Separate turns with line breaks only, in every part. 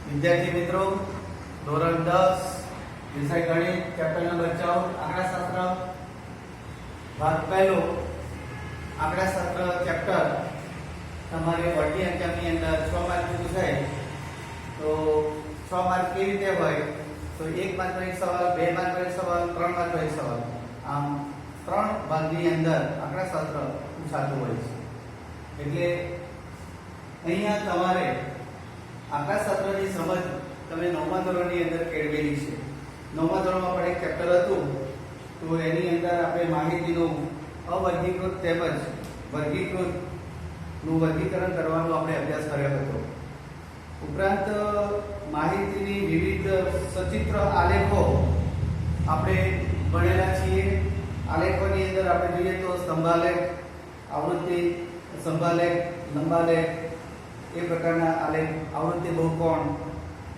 વિદ્યાર્થી મિત્રો, ધોરણ 10 વિષય ગણિત ચેપ્ટર નંબર 14 આંકડાશાસ્ત્ર ભાગ પહેલો આંકડાશાસ્ત્ર ચેપ્ટર તમારે વર્ગી અંકની અંદર 6 માર્કનું પૂછાય તો 6 માર્ક કેવી રીતે હોય તો 1 માર્કનો એક સવાલ, 2 માર્કનો એક સવાલ, 3 માર્કનો એક સવાલ, આમ 3 ભાગની અંદર આંકડાશાસ્ત્ર પૂછાતું હોય છે. એટલે અહીંયા તમારે આંકડાશાસ્ત્રની સમજ તમે 9મા ધોરણની અંદર કેળવેલી છે. 9મા ધોરણમાં પણ એક ચેપ્ટર હતું તો એની અંદર આપણે માહિતીનું અવર્ગીકૃત તેમજ વર્ગીકૃતનું વર્ગીકરણ કરવાનો આપણે અભ્યાસ કર્યો હતો. ઉપરાંત માહિતીની વિવિધ સચિત્ર આલેખો આપણે ભણેલા છીએ. આલેખોની અંદર આપણે જોઈએ તો સ્તંભાલેખ, આવૃત્તિ, સ્તંભાલેખ, લંબાલેખ એ પ્રકારના આલેખ, આવૃત્તિ બહુકોણ,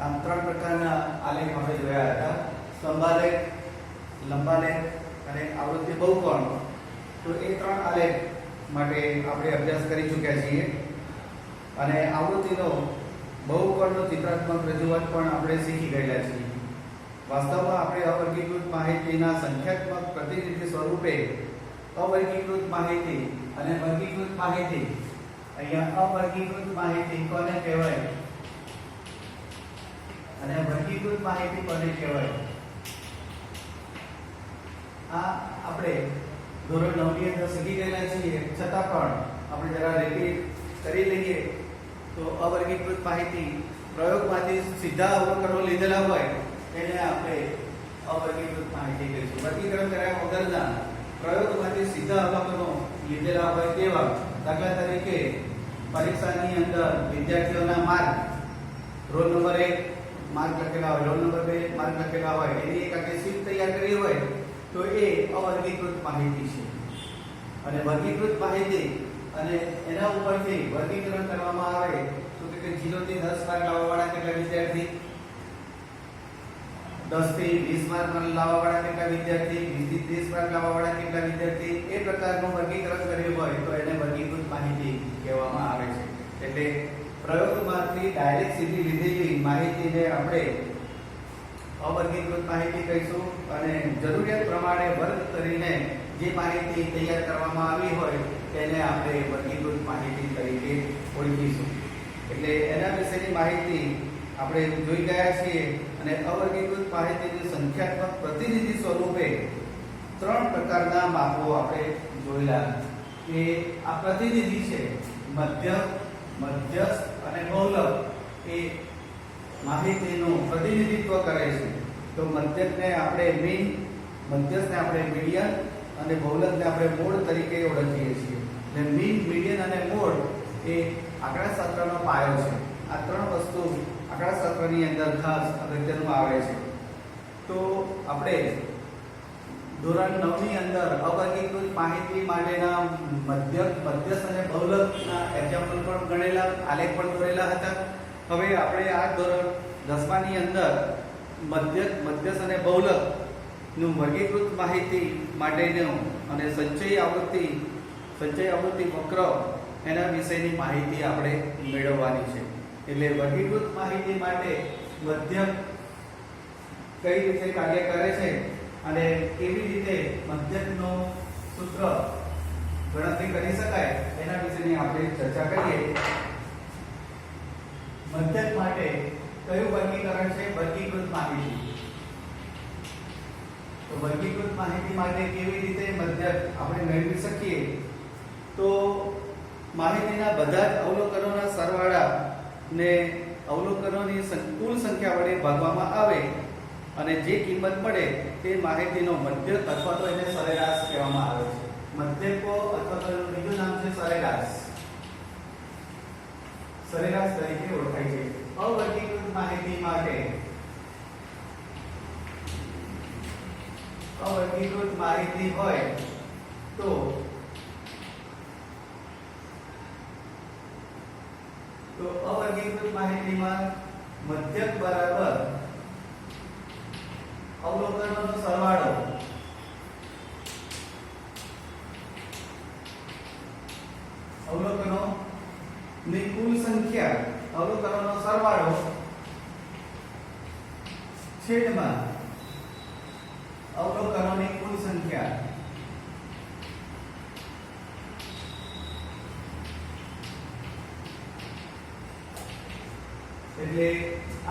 આમ 3 પ્રકારના આલેખ આપણે જોયા હતા. સ્તંભાલેખ, લંબાલેખ અને આવૃત્તિ બહુકોણ. તો એ 3 આલેખ માટે આપણે અભ્યાસ કરી ચૂક્યા છીએ અને આવૃત્તિનો બહુકોણનો ચિત્રાત્મક રજૂઆત પણ આપણે શીખી ગયેલા છીએ. વાસ્તવમાં આપણે અવર્ગીકૃત માહિતીના સંખ્યાત્મક પ્રતિનિધિ સ્વરૂપે અવર્ગીકૃત માહિતી અને વર્ગીકૃત માહિતી, અહીંયા અવર્ગીકૃત માહિતી કોને કહેવાય અને વર્ગીકૃત માહિતી કોને કહેવાય, આ આપણે ધોરણ 9 ની અંદર શીખી ગયેલા છીએ. છતાં પણ આપણે જરા રિપીટ કરી લઈએ તો અવર્ગીકૃત માહિતી પ્રયોગમાંથી સીધા અવલોકનો લીધેલા હોય એને આપણે અવર્ગીકૃત માહિતી કહીશું. વર્ગીકરણ કર્યા વગરના પ્રયોગમાંથી સીધા અવલોકનો લીધેલા હોય તેવા, દાખલા તરીકે પરીક્ષાની અંદર વિદ્યાર્થીઓના માર્ક, રોલ નંબર 1 માર્ક લખેલા હોય, રોલ નંબર 2 માર્ક લખેલા હોય, એની એક આખી શીટ તૈયાર કરી હોય તો એ અવર્ગીકૃત માહિતી છે. અને વર્ગીકૃત માહિતી અને એના ઉપરથી વર્ગીકરણ કરવામાં આવે તો કે 0 થી 10 માર્ક લાવવાવાળા કેટલા વિદ્યાર્થી, 10 થી 20 માર્ક લાવવાવાળા કેટલા વિદ્યાર્થી, 20 થી 30 માર્ક લાવવાવાળા કેટલા વિદ્યાર્થી, એ પ્રકારનું વર્ગીકરણ કર્યું હોય તો એને વર્ગીકૃત માહિતી કહેવામાં આવે છે. એટલે પ્રયોગમાંથી ડાયરેક્ટ સીધી લીધેલી માહિતીને આપણે અવર્ગીકૃત માહિતી કહીશું અને જરૂરિયાત પ્રમાણે વર્ગ કરીને જે માહિતી તૈયાર કરવામાં આવી હોય તેને આપણે વર્ગીકૃત માહિતી તરીકે ઓળખીશું. એટલે એના વિશેની માહિતી આપણે જોઈ ગયા છીએ અને અવર્ગીકૃત માહિતીની સંખ્યાત્મક પ્રતિનિધિ સ્વરૂપે 3 પ્રકારના માપો આપણે જોયેલા કે આ પ્રતિનિધિ છે, મધ્યક, મધ્યસ્થ અને બહુલક એ માહિતીનું પ્રતિનિધિત્વ કરે છે. તો મધ્યકને આપણે મીન, મધ્યસ્થને આપણે મીડિયન અને બહુલકને આપણે મોડ તરીકે ઓળખીએ છીએ. એટલે મીન, મીડિયન અને મોડ એ આંકડાશાસ્ત્રનો પાયો છે. આ 3 વસ્તુ આંકડાશાસ્ત્રની અંદર ખાસ અગત્યનું આવે છે. તો આપણે ધોરણ 9 ની અંદર અવર્ગીકૃત માહિતી માટેના મધ્યક, મધ્યસ્થ અને બહુલકના એક્ઝામ્પલ પણ ગણેલા, આલેખ પણ દોરેલા હતા. હવે આપણે આ ધોરણ 10મા ની અંદર મધ્યક, મધ્યસ્થ અને બહુલક નું વર્ગીકૃત માહિતી માટેનું અને સંચય આવૃત્તિ વક્ર એના વિશેની માહિતી આપણે મેળવવાની છે. એટલે વર્ગીકૃત માહિતી માટે મધ્યક કઈ રીતે કાર્ય કરે છે અને કેવી રીતે મધ્યકનું સૂત્ર ગણતરી કરી શકાય એના વિશેની આપણે ચર્ચા કરીએ. મધ્યક માટે કયું વર્ગીકરણ છે? વર્ગીકૃત માહિતી. તો વર્ગીકૃત માહિતી માટે કેવી રીતે મધ્યક આપણે મેળવી શકીએ? તો માહિતીના બધા જ અવલોકનોના સરવાળા ને અવલોકનોની કુલ સંખ્યા વડે ભાગવામાં આવે અને જે કિંમત મળે તે માહિતીનો મધ્યક અથવા તો એને સરેરાશ કહેવામાં આવે છે. મધ્યકો અથવા તો બીજું નામ છે સરેરાશ. સરેરાશ તરીકે ઓળખાય છે. અવર્ગીકૃત માહિતી માટે અવર્ગીકૃત માહિતી હોય તો અવર્ગીકૃત માહિતીમાં મધ્યક બરાબર અવલોકનોનો સરવાળો અવલોકનોની કુલ સંખ્યા, અવલોકનોનો સરવાળો છેદમાં અવલોકનોની કુલ સંખ્યા એટલે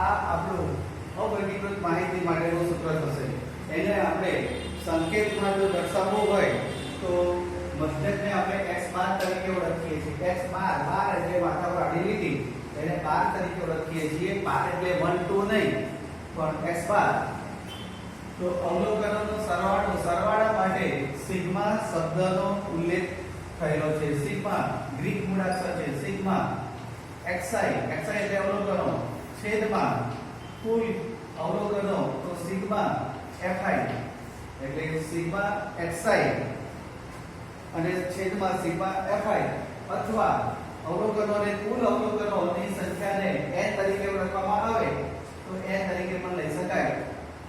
આ આપણું અવર્ગીકૃત માહિતી માટેનું સૂત્ર થશે. એને આપણે સંકેતમાં જો દર્શાવવું હોય તો મધ્યકને આપણે x બાર તરીકે ઓળખીએ છીએ. x બાર બાર એટલે માથા પર આડી લીટી, એને બાર તરીકે ઓળખીએ છીએ. બાર એટલે 1 2 નહીં પણ x બાર. તો અવલોકનોનો સરવાળા માટે સિગ્મા શબ્દનો ઉલ્લેખ થયેલો છે. સિગ્મા ગ્રીક મૂળાક્ષર છે. સિગ્મા xi એટલે અવલોકનો છેદમાં કુલ અવલોકનો તો સિગ્મા fi એટલે સિગ્મા xi અને છેદમાં સિગ્મા fi અથવા અવલોકનોને કુલ અવલોકનોની સંખ્યાને n તરીકે ઓળખવામાં આવે તો n તરીકે પણ લઈ શકાય.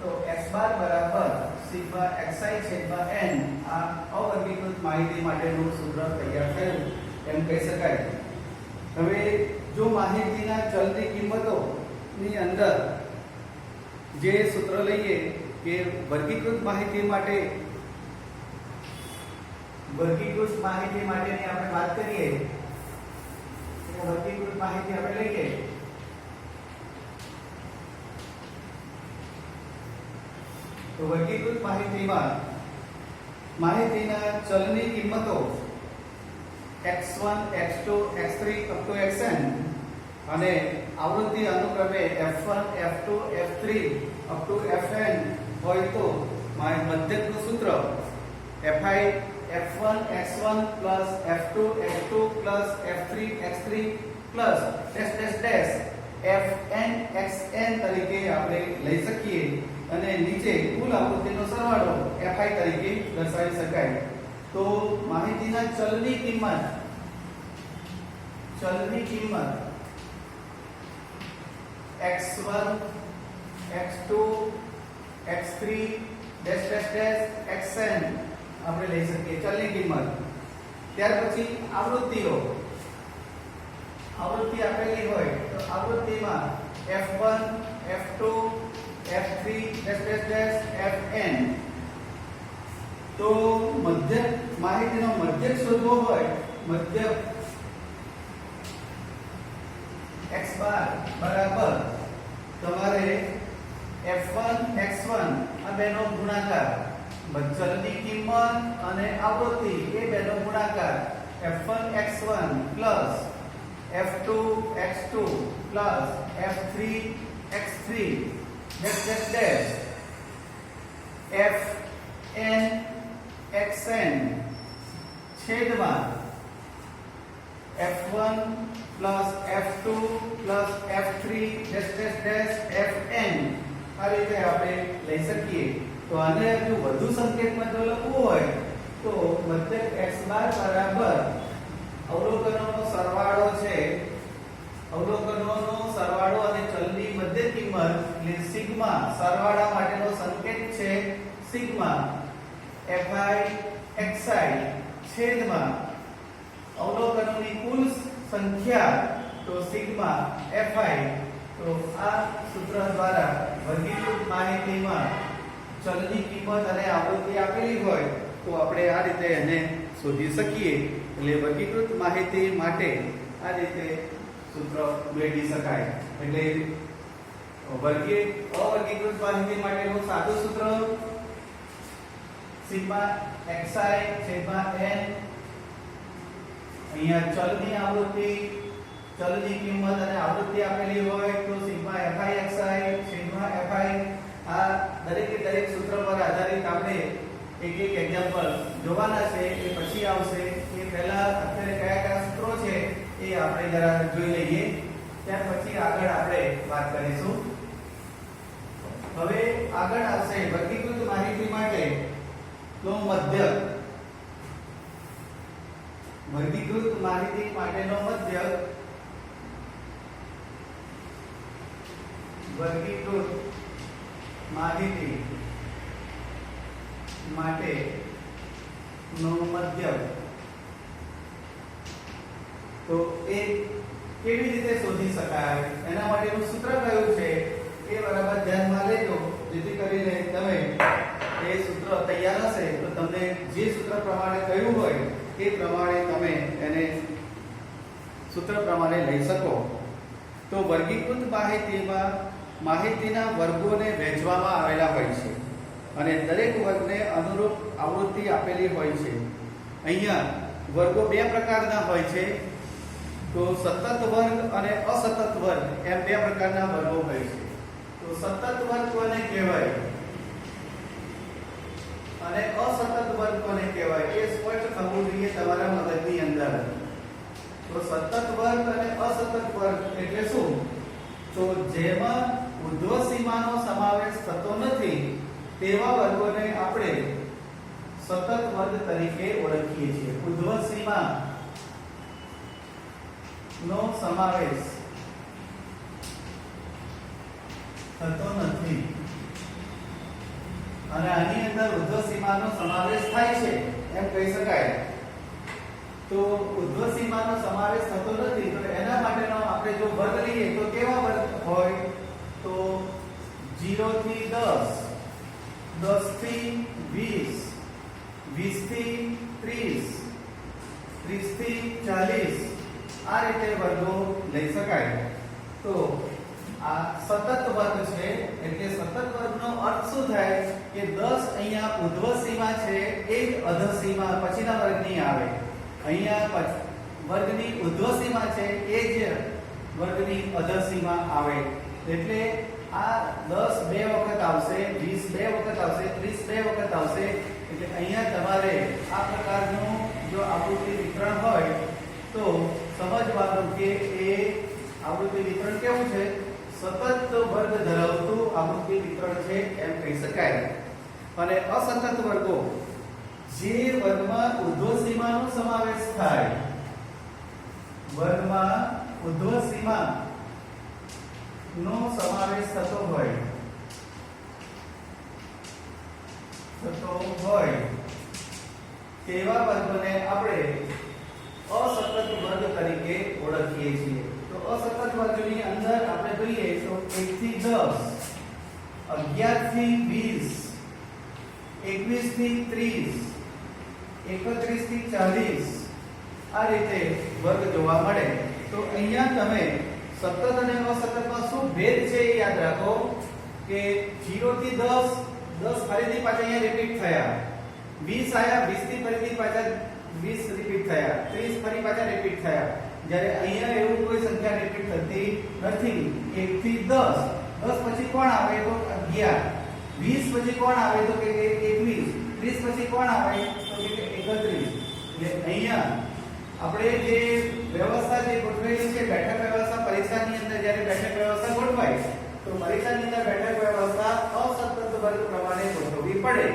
તો x બાર બરાબર સિગ્મા xi છેદમાં n આ અવર્ગીકૃત માહિતી માટેનું સૂત્ર તૈયાર થયું એમ કહી શકાય. હવે જો માહિતીના ચલની કિંમતોની અંદર જે સૂત્ર લઈએ કે વર્ગીકૃત માહિતી માટેની આપણે વાત કરીએ, વર્ગીકૃત માહિતી આપણે લઈએ તો વર્ગીકૃત માહિતીમાં માહિતીના ચલની કિંમતો x1 x2 x3 up to xn અને આવૃત્તિ અનુક્રમે f1 f2 f3 up to fn હોય તો મધ્યકનું સૂત્ર fi f1 x1 plus f2 x2 plus f3 x3 plus fn xn તરીકે આપણે લઈ શકીએ અને નીચે કુલ આવૃત્તિનો સરવાળો fi તરીકે દર્શાવી શકાય. તો માહિતીના ચલની કિંમત x1 x2 x3 xn આપણે લઈ શકીએ ચલની કિંમત. ત્યાર પછી આવૃત્તિ આપેલી હોય તો આવૃત્તિમાં f1 f2 f3 fn. તો મધ્યક માહિતીનો મધ્યક શોધવો હોય, મધ્યક x બાર બરાબર તમારે f1 x1 આ બેનો ગુણાકાર, ચલની કિંમત અને આવૃત્તિ એ બેનો ગુણાકાર f1 x1 plus f2 x2 plus f3 x3 fn xn છેદમાં f1 plus f2 plus f3 fn આ રીતે આપણે લઈ શકીએ. તો આને જો વધુ સંકેતમાં જો લખવું હોય તો મધ્યક x બાર બરાબર અવલોકનોનો સરવાળો છે. અવલોકનોનો સરવાળો અને ચલની મધ્યક કિંમત એટલે સિગ્મા સરવાળા માટેનો સંકેત છે સિગ્મા fi xi છેદમાં અવલોકનોની કુલ સંખ્યા તો સિગ્મા fi. તો આ સૂત્ર દ્વારા વર્ગીકૃત માહિતીમાં ચલની કિંમત અને આવૃત્તિ આપેલી હોય તો આપણે આ રીતે એને શોધી શકીએ. એટલે વર્ગીકૃત માહિતી માટે આ રીતે સૂત્ર મેળવી શકાય. એટલે અવર્ગીકૃત માહિતી માટેનું સાદું સૂત્ર સિગ્મા xi છેદમાં n. અહીંયા ચલની આવૃત્તિ, ચલની કિંમત અને આવૃત્તિ આપેલી હોય તો સિગ્મા fi xi છેદમાં fi. આ દરેક સૂત્ર પર આધારિત આપણે એક એક્ઝામ્પલ જોવાના છે. એ પછી આવશે. એ પહેલા અત્યારે કયા સૂત્રો છે એ આપણે જરા જોઈ લઈએ, ત્યાર પછી આગળ આપણે વાત કરીશું. હવે આગળ આવશે વર્ગીકૃત માહિતી માટે તો મધ્યક. વર્ગીકૃત માહિતી માટેનો મધ્યક વર્ગીકૃત માહિતી માટે નો મધ્યક. તો એ કેવી રીતે શોધી શકાય, એના માટેનું સૂત્ર કયું છે એ બરાબર ધ્યાનમાં લેજો. એ પ્રમાણે તમે એને સૂત્ર પ્રમાણે લઈ શકો. તો વર્ગીકૃત માહિતીમાં માહિતીના વર્ગોને વહેંચવામાં આવેલા હોય છે અને દરેક વર્ગને અનુરૂપ આવૃત્તિ આપેલી હોય છે. અહીંયા વર્ગો બે પ્રકારના હોય છે. તો સતત વર્ગ અને અસતત વર્ગ એમ બે પ્રકારના વર્ગો હોય છે. તો સતત વર્ગ કોને કહેવાય અને અસતત વર્ગ કોને કહેવાય એ સ્પષ્ટ થવું જોઈએ તમારા મગજની અંદર. તો સતત વર્ગ અને અસતત વર્ગ એટલે શું? તો જેમાં ઉર્ધ્વ સીમાનો સમાવેશ થતો નથી તેવા વર્ગોને આપણે સતત વર્ગ તરીકે ઓળખીએ છીએ. ઉર્ધ્વ સીમા નો સમાવેશ થતો નથી અને આની અંદર ઉર્ધ્વ સીમાનો સમાવેશ થાય છે એમ કહી શકાય. તો ઉર્ધ્વ સીમાનો સમાવેશ થતો નથી તો એના માટેનો આપણે જો વર્ગ લઈએ તો કેવા વર્ગ હોય? તો 0 થી 10, 10 થી 20, 20 થી 30, 30 થી 40 આ રીતે વર્ગો લઈ શકાય. તો આ સતત વર્ગ છે એટલે સતત વર્ગનો અર્થ શું થાય કે 10 અહીંયા ઉર્ધ્વ સીમા છે એ જ અધઃ સીમા પછીના વર્ગની આવે. અહીંયા વર્ગની ઉર્ધ્વ સીમા છે એ જ વર્ગની અધઃ સીમા આવે. એટલે આ 10 બે વખત આવશે, 20 બે વખત આવશે, 30 બે વખત આવશે. એટલે અહીંયા તમારે આ પ્રકારનું જો આવૃત્તિ વિતરણ હોય તો સમજવાનું કે એ આવૃત્તિ વિતરણ કેવું છે? સતત વર્ગ ધરાવતું આવૃત્તિ વિતરણ છે એમ કહી શકાય. અને અસતત વર્ગો જે વર્ગમાં ઉર્ધ્વ સીમાનો સમાવેશ થાય, વર્ગમાં ઉર્ધ્વ સીમા નો સમાવેશ થતો હોય તેવા વર્ગોને આપણે અસતત વર્ગ તરીકે ઓળખીએ છીએ. તો અસતત વર્ગની અંદર આપણે જોઈએ તો 1 થી 10, 11 થી 20, 21 થી 30, 31 થી 40 આ રીતે વર્ગ જોવા મળે. તો અહીંયા તમે સતત અને અસતતમાં શું ભેદ છે એ યાદ રાખો કે 0 થી 10, 10 ફરીથી પાછા અહીંયા રિપીટ થયા, 20 આયા, 20 થી ફરીથી પાછા 20 રિપીટ થયા, 30 ફરી પાછા રિપીટ થયા. જ્યારે અહીંયા એવું કોઈ સંખ્યા રિપીટ થતી નથી. 1 થી 10, 10 પછી કોણ આવે તો 11, 20 પછી કોણ આવે તો કે 21, 30 પછી કોણ આવે તો કે 31. એટલે અહીંયા આપણે જે વ્યવસ્થા જે ગોઠવેલી છે બેઠક વ્યવસ્થા પરીક્ષાની અંદર જ્યારે બેઠક વ્યવસ્થા ગોઠવાય તો પરીક્ષાની અંદર બેઠક વ્યવસ્થા અસતત વર્ગ પ્રમાણે ગોઠવવી પડે.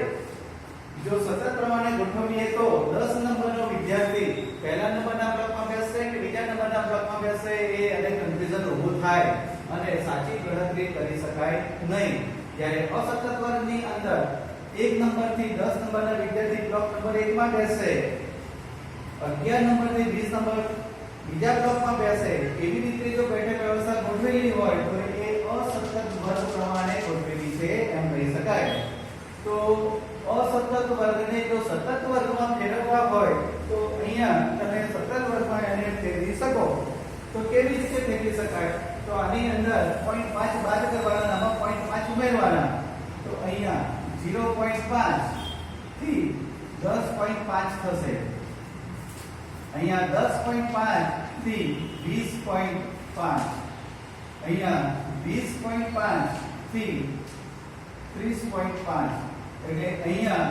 જો સતત પ્રમાણે ગોઠવીએ તો 10 નંબરનો વિદ્યાર્થી પહેલા નંબરના બ્લોકમાં બેસશે કે બીજા નંબરના બ્લોકમાં બેસશે એ અને કન્ફ્યુઝન ઊભું થાય અને સાચી ગણતરી કરી શકાય નહીં. જ્યારે અસતત વર્ગની અંદર 1 નંબરથી 10 નંબરના વિદ્યાર્થી બ્લોક નંબર 1 માં બેસશે, 11 નંબરથી 20 નંબર બીજા બ્લોકમાં બેસે, એવી રીતે જો બેઠક વ્યવસ્થા ગોઠવેલી હોય તો એ અસતત વર્ગ પ્રમાણે ગોઠવેલી છે એમ કહી શકાય. તો અસતત વર્ગને જો સતત વર્ગમાં ફેરવવા હોય તો અહીંયા તમે સતત વર્ગમાં એને ફેરવી શકો. તો કેવી રીતે ફેરવી શકાય? તો આની અંદર 0.5 બાદ કરવાના, આમાં 0.5 ઉમેરવાના. તો અહીંયા 0.5 થી 10.5 થશે. અહીંયા 10.5 થી 20.5, અહીંયા 20.5 થી 30.5. એટલે અહીંયા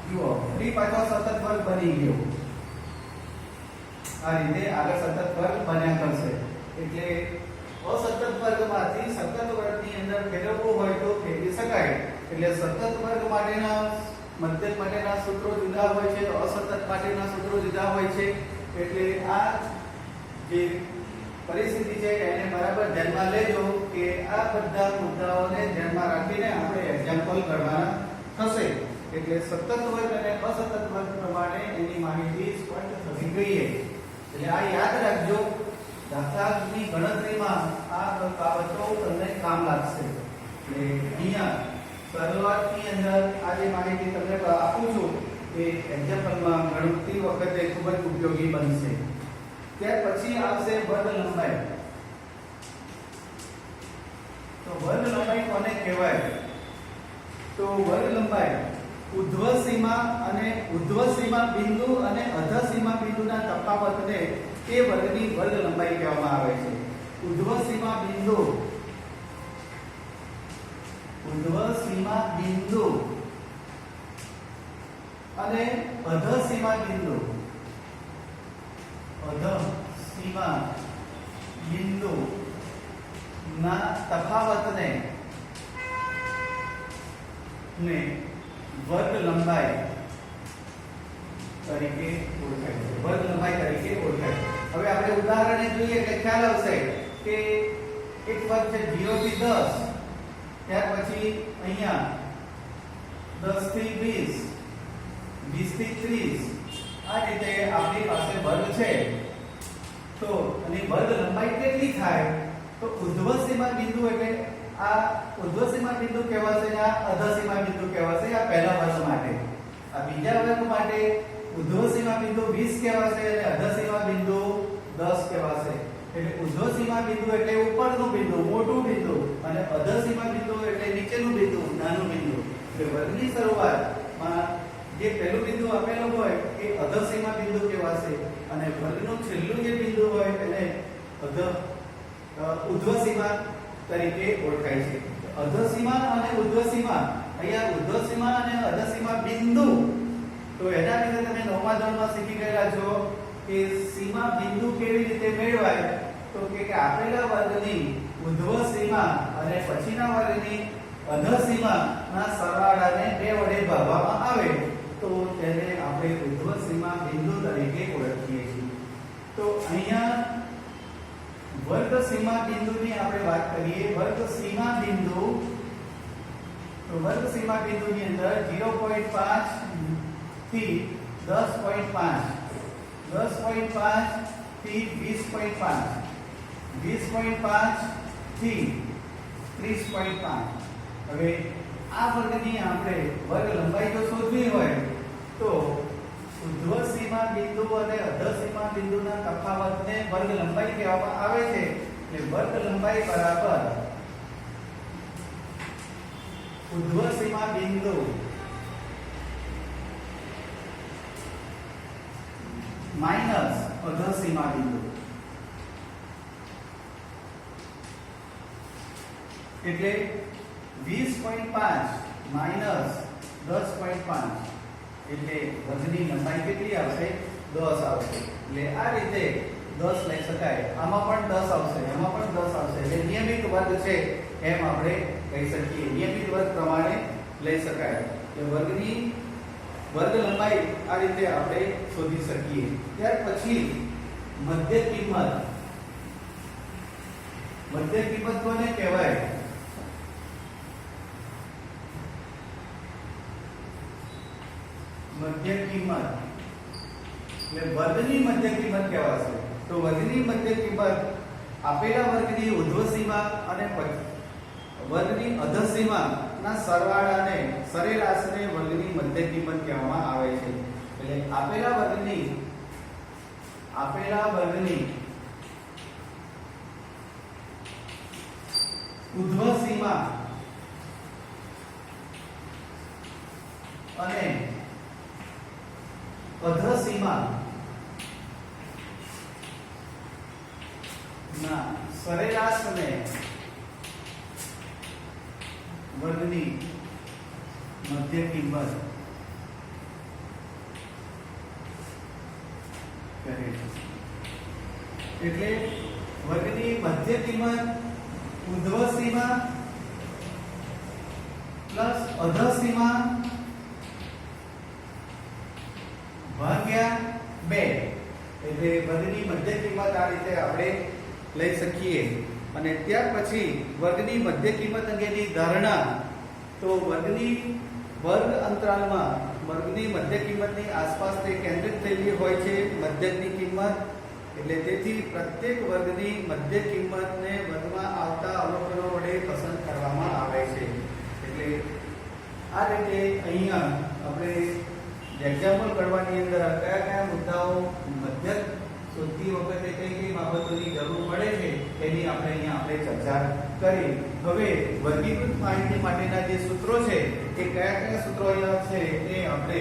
જુઓ ફરી પાછો સતત વર્ગ બની ગયો. આ રીતે આગળ સતત વર્ગ બન્યા કરશે. એટલે અસતત વર્ગમાંથી સતત વર્ગની અંદર ફેરવવું હોય તો ફેરવી શકાય. એટલે સતત વર્ગ માટેના મધ્યક માટેના સૂત્રો જુદા હોય છે, તો અસતત માટેના સૂત્રો જુદા હોય છે. એટલે આ જે પરિસ્થિતિ છે એને બરાબર ધ્યાનમાં લેજો કે આ બધા મુદ્દાઓને ધ્યાનમાં રાખીને આપણે એક્ઝામ્પલ કરવાના થશે. એટલે સતત વર્ગ અને અસતત વર્ગ પ્રમાણે એની માહિતી સ્પષ્ટ થવી જોઈએ. એટલે આ યાદ રાખજો, દાખલાની ગણતરીમાં આ બાબતો તમને કામ લાગશે. એટલે અહીંયા શરૂઆતની અંદર આ જે માહિતી તમને આપું છું એ એક્ઝામ્પલમાં ગણતરી વખતે ખૂબ જ ઉપયોગી બનશે. ત્યાર પછી આવશે વર્ગ લંબાઈ. તો વર્ગ લંબાઈ કોને કહેવાય? તો વર્ગ લંબાઈ ઉધ્વ સીમા બિંદુ અને અધઃ સીમા બિંદુના તફાવતને તે વર્ગની વર્ગ લંબાઈ કહેવામાં આવે છે. ઉધ્વ સીમા બિંદુ અને અધઃ સીમા બિંદુ ના તફાવતને વર્ગ લંબાઈ તરીકે ઓળખાય છે. હવે આપણે ઉદાહરણને જોઈએ કે ખ્યાલ આવશે કે એક વર્ગ છે 0 થી 10, ત્યાર પછી અહીંયા 10 થી 20, 20 થી 30, આ રીતે આપણી પાસે વર્ગ છે. તો અને વર્ગ લંબાઈ કેટલી થાય? તો ઉધ્વ સીમા બિંદુ એટલે આ ઉધ્વ સીમા બિંદુ કહેવાશે, આ અધઃ સીમા બિંદુ કહેવાશે. આ પહેલા વર્ગ માટે. આ બીજા વર્ગ માટે ઉધ્વ સીમા બિંદુ 20 કહેવાશે અને અધઃ સીમા બિંદુ 10 કહેવાશે. એટલે ઉધ્વ સીમા બિંદુ એટલે ઉપરનું બિંદુ, મોટું બિંદુ, અને અધઃ સીમા બિંદુ એટલે નીચેનું બિંદુ, નાનું બિંદુ. એટલે વર્ગની શરૂઆતમાં જે પહેલું બિંદુ આપેલું હોય એ અધઃ સીમા બિંદુ કહેવાશે અને વર્ગનું છેલ્લું જે બિંદુ હોય એને ઉધ્વ સીમા તરીકે ઓળખાય છે. અધઃ સીમા અને ઉધ્વ સીમા, અહીંયા ઉધ્વ સીમા અને અધઃ સીમા બિંદુ, તો એના વિશે તમે 9મા ધોરણમાં શીખી ગયેલા છો કે સીમા બિંદુ કેવી રીતે મેળવાય. તો કે આપેલા વર્ગની ઉધ્વ સીમા અને પછીના વર્ગની અધઃ સીમાના સરવાળાને 2 વડે ભાગવામાં આવે તો તેને આપણે ઉધ્વ સીમા બિંદુ તરીકે ઓળખીએ છીએ. તો અહીંયા વર્ગ સીમા બિંદુની આપણે વાત કરીએ. વર્ગ સીમા બિંદુ, તો વર્ગ સીમા બિંદુની અંદર 0.5 થી 10.5, 10.5 થી 20.5, 20.5 થી 30.5. હવે આ વર્ગની આપણે વર્ગ લંબાઈ જો શોધવી હોય તો ઉધ્વ સીમા બિંદુ અને અધઃ સીમા બિંદુના તફાવતને વર્ગ લંબાઈ કહેવામાં આવે છે. એટલે વર્ગ લંબાઈ બરાબર ઉધ્વ સીમા બિંદુ માઈનસ અધઃ સીમા બિંદુ. એટલે 20.5 માઈનસ 10.5 એટલે વર્ગની લંબાઈ કેટલી આવશે? 10 આવશે. એટલે આ રીતે 10 લઈ શકાય. આમાં પણ 10 આવશે, આમાં પણ 10 આવશે. એટલે નિયમિત વર્ગ છે એમ આપણે કહી શકીએ. નિયમિત વર્ગ પ્રમાણે લઈ શકાય. એટલે વર્ગની વર્ગ લંબાઈ આ રીતે આપણે શોધી શકીએ. ત્યાર પછી મધ્ય કિંમત. મધ્ય કિંમત કોને કહેવાય? મધ્ય કિંમત એટલે વર્ગની મધ્ય કિંમત કહેવાશે. તો વર્ગની મધ્ય કિંમત આપેલા વર્ગની ઉધ્વ સીમા અને વર્ગની અધઃ સીમાના સરવાળાને, સરેરાશને વર્ગની મધ્ય કિંમત કહેવામાં આવે છે. એટલે આપેલા વર્ગની ઉધ્વ સીમા અને અધઃ સીમા ના સરેરાશને વર્ગની મધ્ય કિંમત કહે છે. એટલે વર્ગની મધ્ય કિંમત ઉધ્વ સીમા પ્લસ અધઃ સીમા ભાગ્યા 2. એટલે વર્ગની મધ્ય કિંમત આ રીતે આપણે લઈ શકીએ. અને ત્યાર પછી વર્ગની મધ્ય કિંમત અંગેની ધારણા. તો વર્ગની વર્ગ અંતરાલમાં વર્ગની મધ્ય કિંમતની આસપાસ તે કેન્દ્રિત થયેલી હોય છે મધ્યકની કિંમત. એટલે તેથી પ્રત્યેક વર્ગની મધ્ય કિંમતને વર્ગમાં આવતા અવલોકનો વડે પસંદ કરવામાં આવે છે. એટલે આ રીતે અહીંયા આપણે એક્ઝામ્પલ કરવાની અંદર કયા કયા મુદ્દાઓ મધ્યક શોધતી વખતે કઈ કઈ બાબતોની જરૂર પડે છે એની આપણે ચર્ચા કરી. હવે વર્ગીકૃત માહિતી માટેના જે સૂત્રો છે એ કયા કયા સૂત્રો અહીંયા છે એ આપણે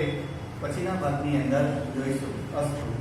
પછીના ભાગની અંદર જોઈશું. અસ્તુ.